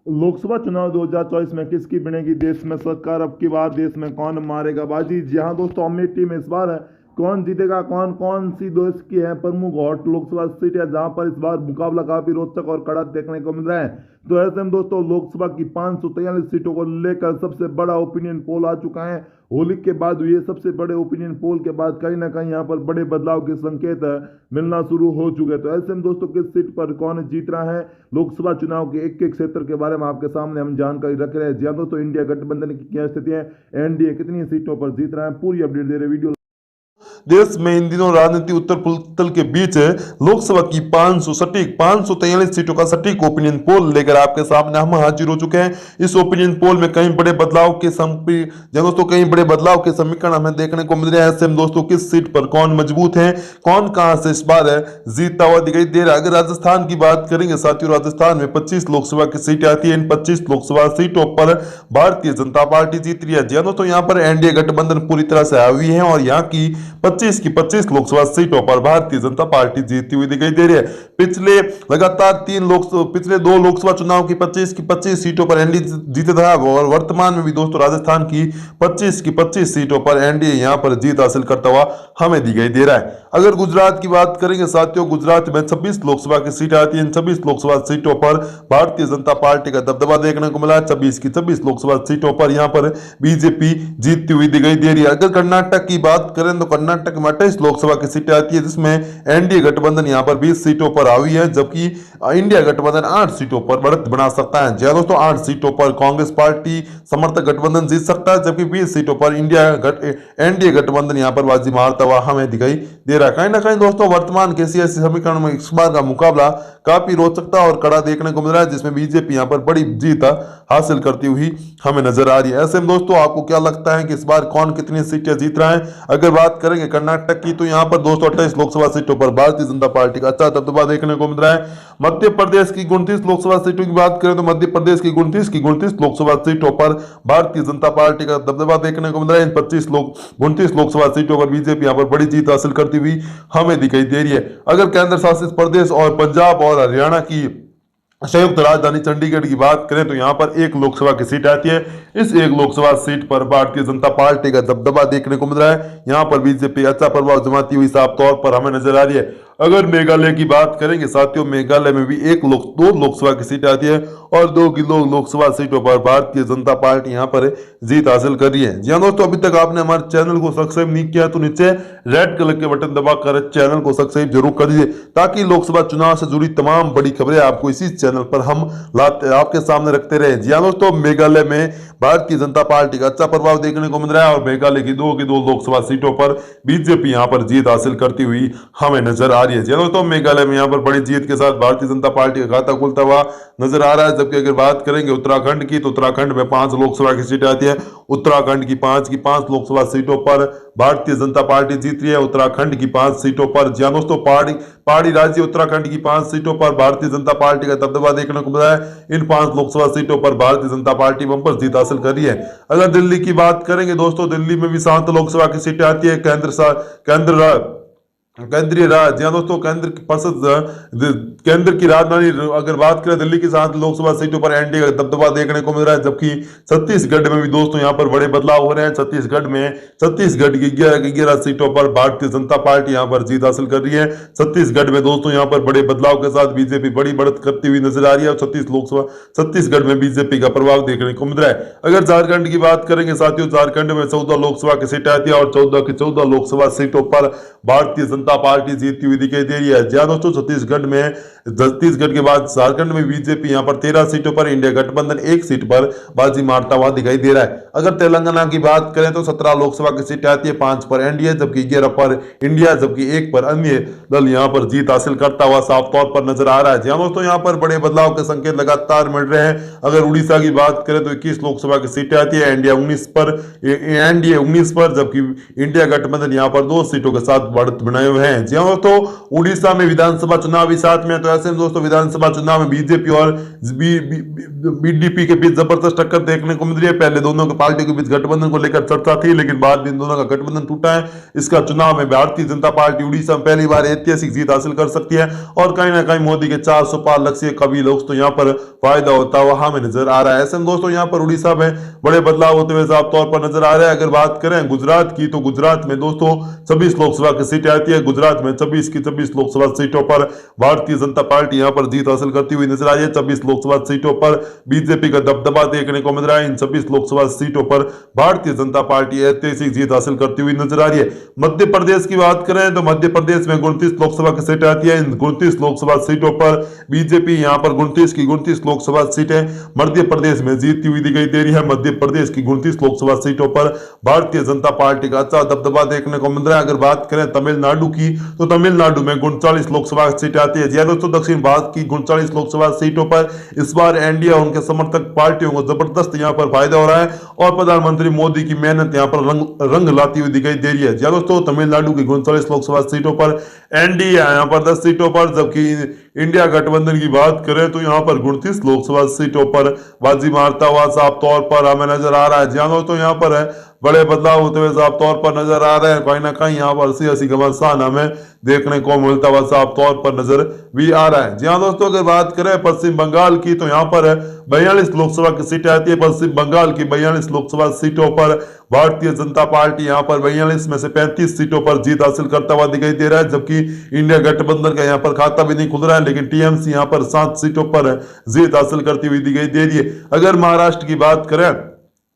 लोकसभा चुनाव 2024 में किसकी बनेगी देश में सरकार, अब की बार देश में कौन मारेगा बाजी। जी हाँ दोस्तों, अमेठी में इस बार है कौन जीतेगा, कौन कौन सी देश की है प्रमुख हॉट लोकसभा सीट है जहां पर इस बार मुकाबला काफी रोचक और कड़ा देखने को मिल रहा है। तो ऐसे में दोस्तों लोकसभा की 543 सीटों को लेकर सबसे बड़ा ओपिनियन पोल आ चुका है। होली के बाद हुए सबसे बड़े ओपिनियन पोल के बाद कहीं ना कहीं यहाँ पर बड़े बदलाव के संकेत मिलना शुरू हो चुके हैं। तो ऐसे में दोस्तों किस सीट पर कौन जीत रहा है लोकसभा चुनाव के एक एक क्षेत्र के बारे में आपके सामने हम जानकारी रख रहे हैं। जी हाँ दोस्तों, इंडिया गठबंधन की क्या स्थिति है, एनडीए कितनी सीटों पर जीत रहा है, पूरी अपडेट दे रहे वीडियो। देश में इन दिनों राजनीति उत्तर पुतल के बीच है। लोकसभा की 543 सीटों का सटीक ओपिनियन पोल लेकर आपके सामने हम हाजिर हो चुके हैं। इस ओपिनियन पोल में कई बड़े बदलाव के दोस्तों कई बड़े बदलाव के समीकरण हमें देखने को मिल रहे हैं। ऐसे में दोस्तों किस सीट पर कौन मजबूत है, कौन कहां से इस बार जीतता हुआ दिखाई दे रहा है। अगर राजस्थान की बात करेंगे साथियों, राजस्थान में 25 लोकसभा की सीटें आती है। इन 25 लोकसभा सीटों पर भारतीय जनता पार्टी जीत रही है। जी दोस्तों, यहाँ पर एनडीए गठबंधन पूरी तरह से हावी है और यहाँ की 25 की 25 लोकसभा सीटों पर भारतीय जनता पार्टी जीतती हुई दिखाई दे रही है। पिछले दो लोकसभा चुनाव की 25 की 25 सीटों पर एनडीए जीते था और वर्तमान में भी दोस्तों राजस्थान की 25 की 25 सीटों पर एनडीए यहां पर जीत हासिल करता हुआ हमें दिखाई दे रहा है। अगर गुजरात की बात करेंगे साथियों, गुजरात में 26 लोकसभा की सीटें आती हैं। इन 26 लोकसभा सीटों पर भारतीय जनता पार्टी का दबदबा देखने को मिला है। 26 की 26 लोकसभा सीटों पर यहां पर बीजेपी जीतती हुई दिखाई दे रही है। अगर कर्नाटक की बात करें तो कर्नाटक में 28 लोकसभा की सीटें आती है, जिसमें एनडीए गठबंधन यहां पर 20 सीटों पर हावी है, जबकि इंडिया गठबंधन 8 सीटों पर बढ़त बना सकता है। जी दोस्तों, 8 सीटों पर कांग्रेस पार्टी समर्थक गठबंधन जीत सकता है, जबकि 20 सीटों पर एनडीए गठबंधन यहां पर बाजी मारता हुआ हमें दिखाई दे रहा है। कहीं ना कहीं दोस्तों वर्तमान के सियासी समीकरण में इस बार का मुकाबला काफी रोचकता और कड़ा देखने को मिल रहा है, जिसमें बीजेपी यहां पर बड़ी जीत हासिल करती हुई हमें नजर आ रही है। ऐसे में दोस्तों आपको क्या लगता है कि इस बार कौन कितनी सीटें जीत रहा है। अगर बात करेंगे कर्नाटक की तो यहां पर 228 लोकसभा सीटों पर भारतीय जनता पार्टी का अच्छा दबदबा देखने को मिल रहा है। मध्य प्रदेश की 29 लोकसभा सीटों की बात करें तो मध्य प्रदेश की 29 लोकसभा सीटों पर भारतीय जनता पार्टी का दबदबा देखने को मिल रहा है। इन 29 लोकसभा सीटों पर बीजेपी यहां पर बड़ी जीत हासिल करती हुई हमें दिखाई दे रही है। अगर केंद्र शासित प्रदेश और पंजाब और हरियाणा की संयुक्त राजधानी चंडीगढ़ की बात करें तो यहां पर एक लोकसभा की सीट आती है। इस एक लोकसभा सीट पर भारतीय जनता पार्टी का दबदबा देखने को मिल रहा है। यहां पर बीजेपी अच्छा प्रभाव जमाती हुई साफ तौर पर हमें नजर आ रही है। अगर मेघालय की बात करेंगे साथियों, मेघालय में भी दो लोकसभा की सीटें आती है और दो लोकसभा सीटों पर भारतीय जनता पार्टी यहां पर जीत हासिल कर रही है। जी हाँ दोस्तों, अभी तक आपने हमारे चैनल को सब्सक्राइब नहीं किया तो नीचे रेड कलर के बटन दबाकर चैनल को सब्सक्राइब जरूर कर दीजिए, ताकि लोकसभा चुनाव से जुड़ी तमाम बड़ी खबरें आपको इसी चैनल पर हम आपके सामने रखते रहे। जी हाँ दोस्तों, मेघालय में भारतीय जनता पार्टी का अच्छा प्रभाव देखने को मिल रहा है और मेघालय की दो लोकसभा सीटों पर बीजेपी यहां पर जीत हासिल करती हुई हमें नजर आ रही है। जी हाँ दोस्तों, मेघालय में यहां पर बड़ी जीत के साथ भारतीय जनता पार्टी का खाता खुलता हुआ नजर आ रहा है। जबकि अगर बात करेंगे उत्तराखंड की तो उत्तराखंड में 5 लोकसभा की सीटें आती है। उत्तराखंड की 5 लोकसभा सीटों पर भारतीय जनता पार्टी जीत रही है। उत्तराखंड की 5 सीटों पर, जी हाँ दोस्तों, पहाड़ी राज्य उत्तराखंड की 5 सीटों पर भारतीय जनता पार्टी का दबदबा देखने को मिला है। इन 5 लोकसभा सीटों पर भारतीय जनता पार्टी बंपर जीत हासिल कर रही है। अगर दिल्ली की बात करेंगे दोस्तों, दिल्ली में भी 7 लोकसभा की सीटें आती है। केंद्रीय राज, जी हाँ दोस्तों, केंद्र की राजधानी अगर बात करें दिल्ली की 7 लोकसभा सीटों पर एनडीए का दबदबा देखने को मिल रहा है। जबकि छत्तीसगढ़ में भी दोस्तों यहां पर बड़े बदलाव हो रहे हैं। छत्तीसगढ़ की 11 सीटों पर भारतीय जनता पार्टी यहां पर जीत हासिल कर रही है। छत्तीसगढ़ में दोस्तों यहां पर बड़े बदलाव के साथ बीजेपी बड़ी बढ़त करती हुई नजर आ रही है और छत्तीसगढ़ में बीजेपी का प्रभाव देखने को मिल रहा है। अगर झारखंड की बात करेंगे साथियों, झारखंड में 14 लोकसभा की सीटें आती है और 14 की 14 लोकसभा सीटों पर भारतीय जनता पार्टी जीतती हुई दिखाई दे रही है। जी दोस्तों, छत्तीसगढ़ के बाद झारखंड में बीजेपी यहां पर 13 सीटों पर, इंडिया गठबंधन 1 सीट पर बाजी मारता हुआ दिखाई दे रहा है। अगर तेलंगाना की बात करें तो 17 लोकसभा की सीटें आती है, 5 पर एनडीए जबकि 11 पर इंडिया जबकि 1 पर अन्य दल यहां पर जीत हासिल करता हुआ साफ तौर पर नजर आ रहा है। जी दोस्तों, यहां पर बड़े बदलाव के संकेत लगातार मिल रहे हैं। अगर उड़ीसा की बात करें तो 21 लोकसभा की सीटें आती है, एनडीए 19 पर जबकि इंडिया गठबंधन यहां पर 2 सीटों के साथ बढ़त बनाए हुए हैं। जी हाँ दोस्तों, उड़ीसा में विधानसभा चुनाव भी साथ में है, तो ऐसे में दोस्तों विधानसभा चुनाव में बीजेपी और बीडीपी के बीच जबरदस्त टक्कर देखने को मिल रही है। पहले दोनों के पार्टियों के बीच गठबंधन को लेकर चर्चा थी, लेकिन बाद में इन दोनों का गठबंधन टूटा है। इसका चुनाव में भारतीय जनता पार्टी उड़ीसा में पहली बार ऐतिहासिक जीत हासिल कर सकती है और कहीं ना कहीं मोदी के 400 पार लक्ष्य का भी दोस्तों यहाँ पर फायदा होता हुआ हमें नजर आ रहा है। ऐसे में दोस्तों यहाँ पर उड़ीसा में बड़े बदलाव होते हुए साफ तौर पर नजर आ रहे हैं। अगर बात करें गुजरात की, तो गुजरात में दोस्तों 26 लोकसभा की सीटें आती है। गुजरात में 26 की 26 लोकसभा सीटों पर भारतीय जनता पार्टी यहाँ पर जीत हासिल करती हुई नजर आ रही है। 26 लोकसभा सीटों पर बीजेपी का दबदबा देखने को मिल रहा है। इन 26 लोकसभा सीटों पर भारतीय जनता पार्टी ऐतिहासिक जीत हासिल करती हुई नजर आ रही है। मध्य प्रदेश की बात करें तो मध्य प्रदेश में 29 लोकसभा की सीटें आती है। इन 29 लोकसभा सीटों पर बीजेपी यहाँ पर 29 की 29 लोकसभा सीटें मध्य प्रदेश में जीतती हुई दिखाई दे रही है। मध्य प्रदेश की 29 लोकसभा सीटों पर भारतीय जनता पार्टी का अच्छा दबदबा देखने को मिल रहा है। अगर बात करें तमिलनाडु की, तो तमिलनाडु में 39 लोकसभा सीटें आती है। जी दोस्तों, दक्षिण भारत की 39 लोकसभा सीटों पर इस बार एनडीए और उनके समर्थक पार्टियों को जबरदस्त यहाँ पर फायदा हो रहा है और प्रधानमंत्री मोदी की मेहनत यहाँ पर रंग लाती हुई दिखाई दे रही है। जी दोस्तों, तमिलनाडु की 39 लोकसभा सीटों पर एनडीए यहाँ पर 10 सीटों पर, जबकि इंडिया गठबंधन की बात करें तो यहाँ पर 29 लोकसभा सीटों पर बाजी मारता हुआ साफ तौर पर हमें नजर आ रहा है। जी दोस्तों, यहाँ पर है बड़े बदलाव होते हुए साफ तौर पर नजर आ रहे हैं। कहीं ना कहीं यहाँ पर सियासी घमासान हमें देखने को मिलता हुआ साफ तौर पर नजर भी आ रहा है। जी हाँ दोस्तों, अगर बात करें पश्चिम बंगाल की, तो यहाँ पर 42 लोकसभा की सीटें आती है। पश्चिम बंगाल की 42 लोकसभा सीटों पर भारतीय जनता पार्टी यहाँ पर 42 में से 35 सीटों पर जीत हासिल करता हुआ दिखाई दे रहा है, जबकि इंडिया गठबंधन का यहाँ पर खाता भी नहीं खुल रहा है, लेकिन टीएमसी यहाँ पर 7 सीटों पर जीत हासिल करती हुई दिखाई दे रही है। अगर महाराष्ट्र की बात करें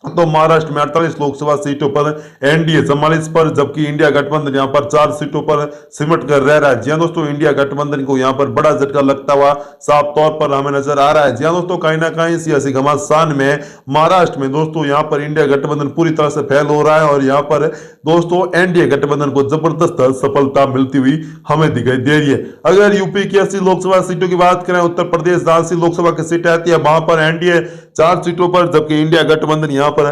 तो महाराष्ट्र में 48 लोकसभा सीटों पर एनडीए 44 पर, जबकि इंडिया गठबंधन यहां पर 4 सीटों पर सिमट कर रह रहा है। जी हाँ दोस्तों, इंडिया गठबंधन को यहां पर बड़ा झटका लगता हुआ साफ तौर पर हमें नजर आ रहा है। जी हाँ दोस्तों, कहीं ना कहीं सियासी घमासान में महाराष्ट्र में दोस्तों यहां पर इंडिया गठबंधन पूरी तरह से फैल हो रहा है और यहां पर दोस्तों एनडीए गठबंधन को जबरदस्त सफलता मिलती हुई हमें दिखाई दे रही है। अगर यूपी की 80 लोकसभा सीटों की बात करें, उत्तर प्रदेश 80 लोकसभा की सीटें आती है, वहां पर एनडीए 4 सीटों पर, जबकि इंडिया गठबंधन यहाँ पर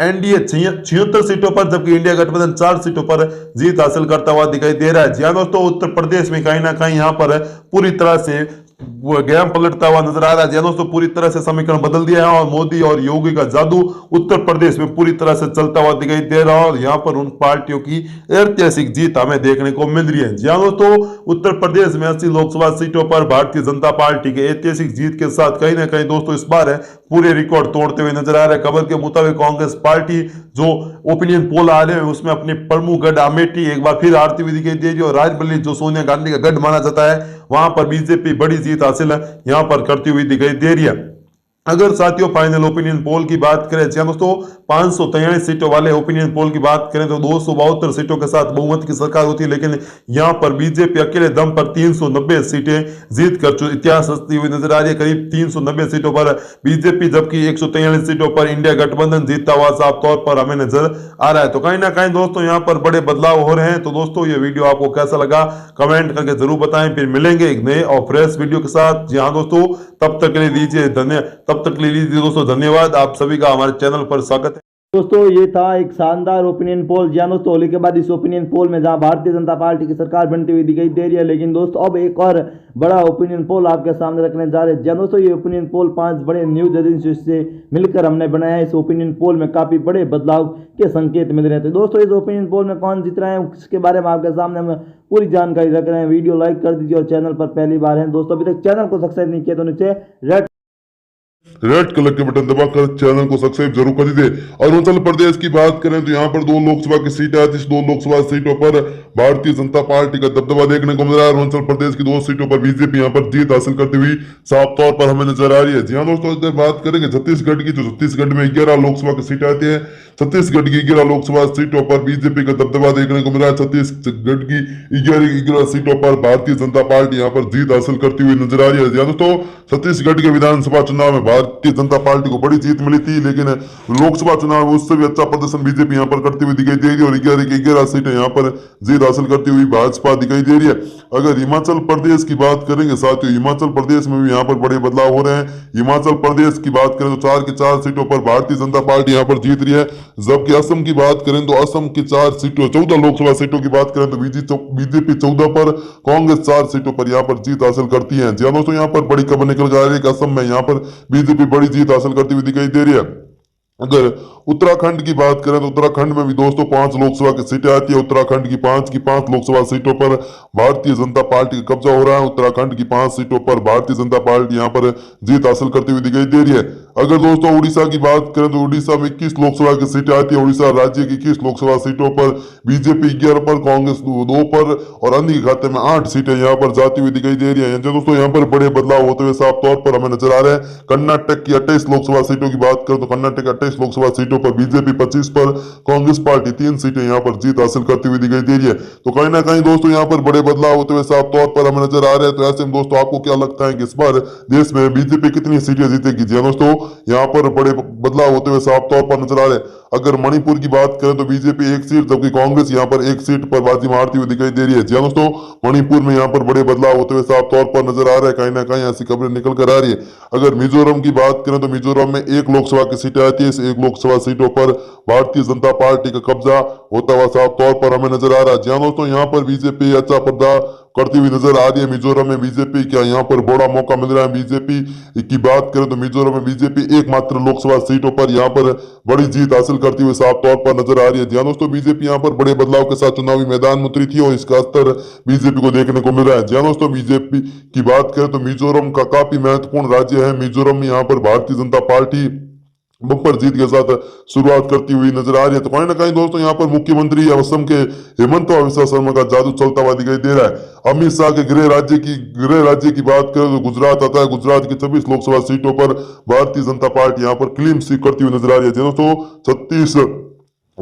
एनडीए 76 सीटों पर, जबकि इंडिया गठबंधन 4 सीटों पर जीत हासिल करता हुआ दिखाई दे रहा है। जी हाँ दोस्तों, उत्तर प्रदेश में कहीं ना कहीं यहाँ पर पूरी तरह से गेम पलटता हुआ नजर आ रहा है। दोस्तों, पूरी तरह से समीकरण बदल दिया है और मोदी और योगी का जादू उत्तर प्रदेश में पूरी तरह से चलता हुआ दिखाई दे रहा है और यहाँ पर उन पार्टियों की ऐतिहासिक जीत हमें देखने को मिल रही है। जी हाँ दोस्तों, उत्तर प्रदेश में 80 लोकसभा सीटों पर भारतीय जनता पार्टी के ऐतिहासिक जीत के साथ कहीं ना कहीं दोस्तों इस बार है पूरे रिकॉर्ड तोड़ते हुए नजर आ रहे हैं। खबर के मुताबिक कांग्रेस पार्टी जो ओपिनियन पोल आ रहे हैं उसमें अपने प्रमुख गढ़ अमेठी एक बार फिर हारती हुई दिखाई दे रही है और राजबली जो सोनिया गांधी का गढ़ माना जाता है वहां पर बीजेपी बड़ी जीत हासिल यहां पर करती हुई दिखाई दे रही है। अगर साथियों फाइनल ओपिनियन पोल की बात करें, दोस्तों 543 सीटों वाले ओपिनियन पोल की बात करें तो 272 सीटों के साथ बहुमत की सरकार होती है, लेकिन यहां पर बीजेपी अकेले दम पर 390 सीटें जीत कर इतिहास रचती हुई नजर आ रही है। करीब 390 सीटों पर बीजेपी, जबकि 143 सीटों पर इंडिया गठबंधन जीतता हुआ साफ तौर पर हमें नजर आ रहा है। तो कहीं ना कहीं दोस्तों यहाँ पर बड़े बदलाव हो रहे हैं। तो दोस्तों ये वीडियो आपको कैसा लगा कमेंट करके जरूर बताएं। फिर मिलेंगे एक नए और फ्रेश वीडियो के साथ। जी हाँ दोस्तों, तब तक के लिए लीजिए दोस्तों धन्यवाद। आप सभी का हमारे चैनल पर स्वागत है। दोस्तों ये था एक शानदार ओपिनियन पोल। जी हाँ दोस्तों, होली के बाद इस ओपिनियन पोल में जहां भारतीय जनता पार्टी की सरकार बनती हुई दिखाई दे रही है, लेकिन दोस्तों अब एक और बड़ा ओपिनियन पोल आपके सामने रखने जा रहे हैं। जी हाँ दोस्तों, ये ओपिनियन पोल 5 बड़े न्यूज एजेंसी से मिलकर हमने बनाया है। इस ओपिनियन पोल में काफी बड़े बदलाव के संकेत मिल रहे थे। दोस्तों इस ओपिनियन पोल में कौन जीत रहे हैं उसके बारे में आपके सामने हम पूरी जानकारी रख रहे हैं। वीडियो लाइक कर दीजिए और चैनल पर पहली बार है दोस्तों अभी तक चैनल को सब्सक्राइब नहीं किया तो नीचे रेड कलर के बटन दबाकर चैनल को सब्सक्राइब जरूर कर दीजिए। अरुणाचल प्रदेश की बात करें तो यहाँ पर 2 लोकसभा की सीटें आती है। 2 लोकसभा सीटों पर भारतीय जनता पार्टी का दबदबा देखने को मिल रहा है। अरुणाचल प्रदेश की 2 सीटों पर बीजेपी यहाँ पर जीत हासिल करती हुई साफ तौर पर हमें नजर आ रही है। जी हाँ दोस्तों, अगर बात करेंगे छत्तीसगढ़ की, तो छत्तीसगढ़ में 11 लोकसभा की सीटें आती है। छत्तीसगढ़ की 11 लोकसभा सीटों पर बीजेपी का दबदबा देखने को मिल रहा है। छत्तीसगढ़ की 11 सीटों पर भारतीय जनता पार्टी यहाँ पर जीत हासिल करती हुई नजर आ रही है। दोस्तों छत्तीसगढ़ के विधानसभा चुनाव में भारतीय भारतीय जनता पार्टी को बड़ी जीत मिली थी, लेकिन लोकसभा चुनाव में उससे भी अच्छा प्रदर्शन बीजेपी यहाँ पर करती हुई दिखाई दे रही है और 11 सीटें यहाँ पर जीत हासिल करती हुई भाजपा दिखाई दे रही है। अगर हिमाचल प्रदेश की बात करेंगे साथियों, हिमाचल प्रदेश में भी यहाँ पर बड़े बदलाव हो रहे हैं। हिमाचल प्रदेश की बात करें तो 4 की 4 सीटों पर भारतीय जनता पार्टी यहाँ पर जीत रही है, जबकि असम की बात करें तो असम की 4 सीटों 14 लोकसभा सीटों की बात करें तो बीजेपी 14 पर, कांग्रेस 4 सीटों पर यहाँ पर जीत हासिल करती है। जी दोस्तों, यहाँ पर बड़ी खबर निकल जा रही है कि असम में यहाँ पर बीजेपी बड़ी जीत हासिल करती हुई दिखाई दे रही है। अगर उत्तराखंड की बात करें तो उत्तराखंड में भी दोस्तों 5 लोकसभा की सीटें आती है। उत्तराखंड की 5 लोकसभा सीटों पर भारतीय जनता पार्टी का कब्जा हो रहा है। उत्तराखंड की 5 सीटों पर भारतीय जनता पार्टी यहाँ पर जीत हासिल करती हुई दिखाई दे रही है। अगर दोस्तों उड़ीसा की बात करें तो उड़ीसा में 21 लोकसभा की सीटें आती है। उड़ीसा राज्य की 21 लोकसभा सीटों पर बीजेपी 11 पर, कांग्रेस 2 पर और अन्य के खाते में 8 सीटें यहाँ पर जाती हुई दिखाई दे रही है। दोस्तों यहाँ पर बड़े बदलाव होते हुए साफ तौर पर हमें नजर आ रहे हैं। कर्नाटक की 28 लोकसभा सीटों की बात करें तो कर्नाटक 28 लोकसभा सीटों पर बीजेपी 25 पर, कांग्रेस पार्टी 3 सीटें यहाँ पर जीत हासिल करती हुई दिखाई दे रही है। तो कहीं ना कहीं दोस्तों यहाँ पर बड़े बदलाव होते हुए साफ तौर पर हमें नजर आ रहे हैं। तो ऐसे में दोस्तों आपको क्या लगता है कि इस बार देश में बीजेपी कितनी सीटें जीतेगी? जी दोस्तों, यहाँ पर बड़े बदलाव होते हुए साफ तौर पर नजर आ रहे हैं। अगर मणिपुर की बात करें तो बीजेपी 1 सीट, जबकि कांग्रेस यहाँ पर 1 सीट पर बाजी मारती हुई दिखाई दे रही है। जी दोस्तों, मणिपुर में यहाँ पर बड़े बदलाव होते हुए साफ तौर पर नजर आ रहे हैं। कहीं ना कहीं ऐसी खबरें निकल कर आ रही है। अगर मिजोरम की बात करें तो मिजोरम में 1 लोकसभा की सीटें आती है। इस 1 लोकसभा सीटों पर भारतीय जनता पार्टी का कब्जा होता हुआ साफ तौर पर हमें नजर आ रहा है। जी दोस्तों, यहाँ पर बीजेपी अच्छा पर्दा करती हुई नजर आ रही है। मिजोरम में बीजेपी क्या यहाँ पर बड़ा मौका मिल रहा है। बीजेपी की बात करें तो मिजोरम में बीजेपी एकमात्र लोकसभा सीटों पर यहाँ पर बड़ी जीत हासिल करती हुई साफ तौर पर नजर आ रही है। जी दोस्तों, बीजेपी यहाँ पर बड़े बदलाव के साथ चुनावी मैदान में उतरी थी और इसका असर बीजेपी को देखने को मिल रहा है। जी दोस्तों, बीजेपी की बात करें तो मिजोरम का काफी महत्वपूर्ण राज्य है। मिजोरम में यहाँ पर भारतीय जनता पार्टी बम्पर जीत के साथ शुरुआत करती हुई नजर आ रही है। तो कहीं ना कहीं दोस्तों यहाँ पर मुख्यमंत्री असम के हेमंत बिस्वा शर्मा का जादू चलता हुआ दिखाई दे रहा है। अमित शाह के गृह राज्य की बात करें तो गुजरात आता है। गुजरात की 26 लोकसभा सीटों पर भारतीय जनता पार्टी यहाँ पर क्लीन स्वीप करती हुई नजर आ रही है। दोस्तों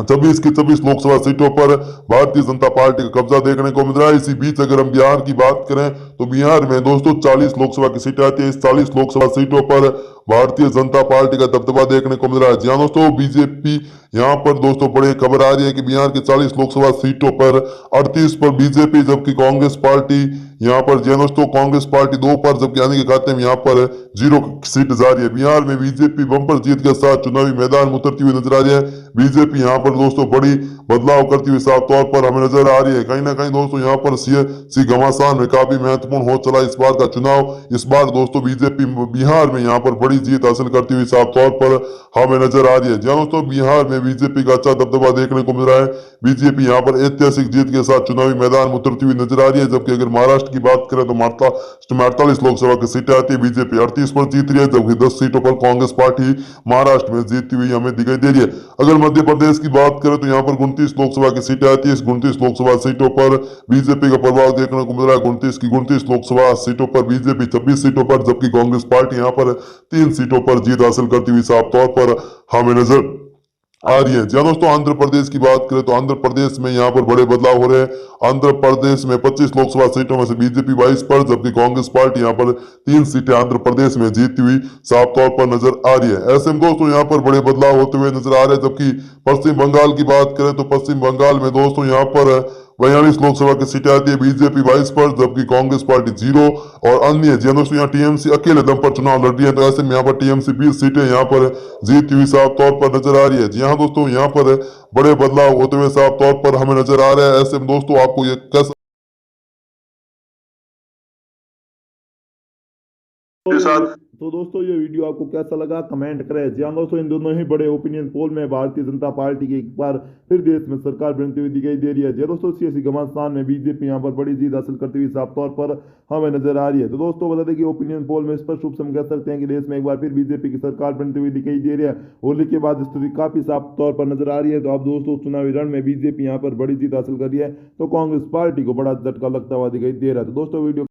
26 की 26 लोकसभा सीटों पर भारतीय जनता पार्टी का कब्जा देखने को मिल रहा है। इसी बीच अगर हम बिहार की बात करें तो बिहार में दोस्तों 40 लोकसभा की सीटें आती है। इस 40 लोकसभा सीटों पर भारतीय जनता पार्टी का दबदबा देखने को मिल रहा है। जी दोस्तों, बीजेपी यहाँ पर दोस्तों बड़ी खबर आ रही है कि बिहार के 40 लोकसभा सीटों पर 38 पर बीजेपी, जबकि कांग्रेस पार्टी यहाँ पर जी दोस्तों कांग्रेस पार्टी 2 पर, जबकि आने के खाते में यहाँ पर 0 सीट जारी है। बिहार में बीजेपी बम्पर जीत के साथ चुनावी मैदान में उतरती हुई नजर आ रही है। बीजेपी यहाँ पर दोस्तों बड़ी बदलाव करती हुई साफ तौर पर हमें नजर आ रही है। कहीं ना कहीं दोस्तों यहाँ पर सी घमासान में काफी महत्वपूर्ण हो चला इस बार का चुनाव। इस बार दोस्तों बीजेपी बिहार में यहाँ पर बड़ी जीत हासिल करती हुई साफ तौर पर हमें नजर आ रही है। जहाँ दोस्तों बिहार में बीजेपी का अच्छा दबदबा देखने को मिल रहा है। बीजेपी यहाँ पर ऐतिहासिक जीत के साथ चुनावी मैदान में उतरती हुई नजर आ रही है। जबकि अगर महाराष्ट्र की बात करें तो 48 लोकसभा की सीटें आती है। बीजेपी 38 पर जीत रही है, जबकि 10 सीटों पर कांग्रेस पार्टी महाराष्ट्र में जीतती हुई हमें दिखाई दे रही है। अगर मध्य प्रदेश की बात करें तो यहाँ पर 29 लोकसभा की सीटें आती है। इस 29 लोकसभा सीटों पर बीजेपी का प्रभाव देखने को मिल रहा है। 29 लोकसभा सीटों पर बीजेपी 26 सीटों पर, जबकि कांग्रेस पार्टी यहाँ पर 3 सीटों पर जीत हासिल करती हुई साफ तौर पर हमें नजर आ रही है। जहाँ दोस्तों आंध्र प्रदेश की बात करें तो आंध्र प्रदेश में यहाँ पर बड़े बदलाव हो रहे हैं। आंध्र प्रदेश में 25 लोकसभा सीटों में से बीजेपी 22 पर, जबकि कांग्रेस पार्टी यहाँ पर 3 सीटें आंध्र प्रदेश में जीतती हुई साफ तौर पर नजर आ रही है। ऐसे में दोस्तों यहाँ पर बड़े बदलाव होते हुए नजर आ रहे हैं। जबकि पश्चिम बंगाल की बात करें तो पश्चिम बंगाल में दोस्तों यहाँ पर 42 लोकसभा की सीटें आती है। बीजेपी 22 पर, जबकि कांग्रेस पार्टी 0 और अन्य दोस्तों यहाँ टीएमसी अकेले दम पर चुनाव लड़ रही है। तो ऐसे में यहाँ पर टीएमसी 20 सीटें यहाँ पर जीतती हुई साफ तौर पर नजर आ रही है। जी हाँ दोस्तों, यहाँ पर बड़े बदलाव होते हुए साफ तौर पर हमें नजर आ रहा है। ऐसे में दोस्तों आपको ये कैसा तो दोस्तों ये वीडियो आपको कैसा लगा कमेंट करें। जी हाँ दोस्तों, इन दोनों ही बड़े ओपिनियन पोल में भारतीय जनता पार्टी की एक बार फिर देश में सरकार बनती हुई दिखाई दे रही है। जी दोस्तों, सियासी घमासान में बीजेपी यहाँ पर बड़ी जीत हासिल करती हुई साफ तौर पर हमें नजर आ रही है। तो दोस्तों बता दें कि ओपिनियन पोल में स्पष्ट रूप से हम कह सकते हैं कि देश में एक बार फिर बीजेपी की सरकार बनती हुई दिखाई दे रही है। होली के बाद स्थिति काफी साफ तौर पर नजर आ रही है। तो अब दोस्तों चुनावी रण में बीजेपी यहाँ पर बड़ी जीत हासिल कर रही है, तो कांग्रेस पार्टी को बड़ा झटका लगता हुआ दिखाई दे रहा है। तो दोस्तों वीडियो